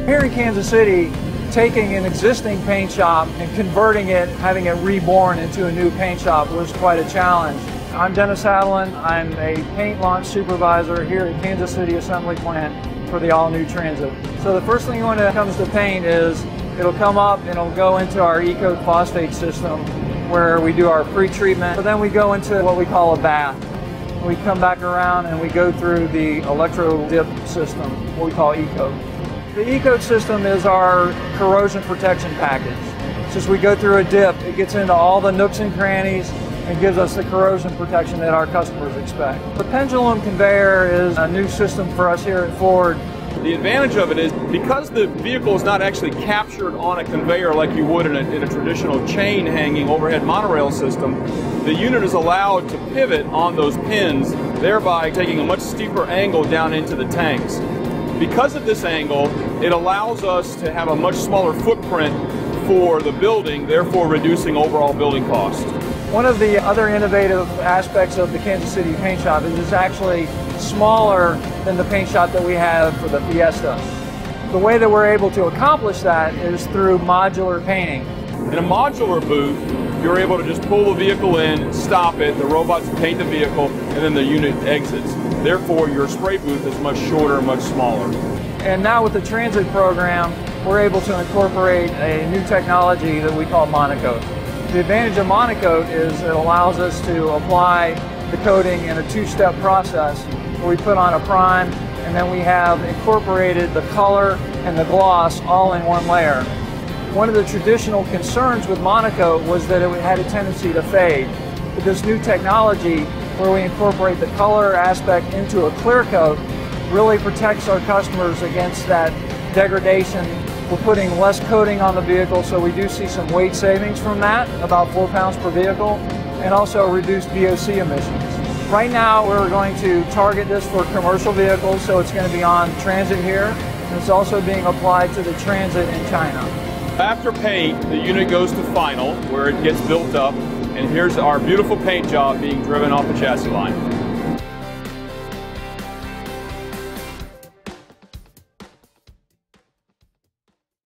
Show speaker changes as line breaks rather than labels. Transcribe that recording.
Here in Kansas City, taking an existing paint shop and converting it, having it reborn into a new paint shop was quite a challenge. I'm Dennis Hadelin. I'm a paint launch supervisor here at Kansas City Assembly Plant for the all-new Transit. So the first thing when it comes to paint is it'll come up and it'll go into our E-coat phosphate system where we do our pre-treatment. But then we go into what we call a bath. We come back around and we go through the electro dip system, what we call E-coat. The E-coat system is our corrosion protection package. Since we go through a dip, it gets into all the nooks and crannies and gives us the corrosion protection that our customers expect. The pendulum conveyor is a new system for us here at Ford.
The advantage of it is because the vehicle is not actually captured on a conveyor like you would in a traditional chain hanging overhead monorail system, the unit is allowed to pivot on those pins, thereby taking a much steeper angle down into the tanks. Because of this angle, it allows us to have a much smaller footprint for the building, therefore reducing overall building cost.
One of the other innovative aspects of the Kansas City paint shop is it's actually smaller than the paint shop that we have for the Fiesta. The way that we're able to accomplish that is through modular painting.
In a modular booth, you're able to just pull the vehicle in, stop it, the robots paint the vehicle, and then the unit exits. Therefore, your spray booth is much shorter, much smaller.
And now with the Transit program, we're able to incorporate a new technology that we call monocoat. The advantage of monocoat is it allows us to apply the coating in a two-step process where we put on a prime and then we have incorporated the color and the gloss all in one layer. One of the traditional concerns with monocoat was that it had a tendency to fade. With this new technology where we incorporate the color aspect into a clear coat really protects our customers against that degradation. We're putting less coating on the vehicle, so we do see some weight savings from that, about 4 pounds per vehicle, and also reduced VOC emissions. Right now, we're going to target this for commercial vehicles, so it's going to be on Transit here, and it's also being applied to the Transit in China.
After paint, the unit goes to final, where it gets built up, and here's our beautiful paint job being driven off the chassis line.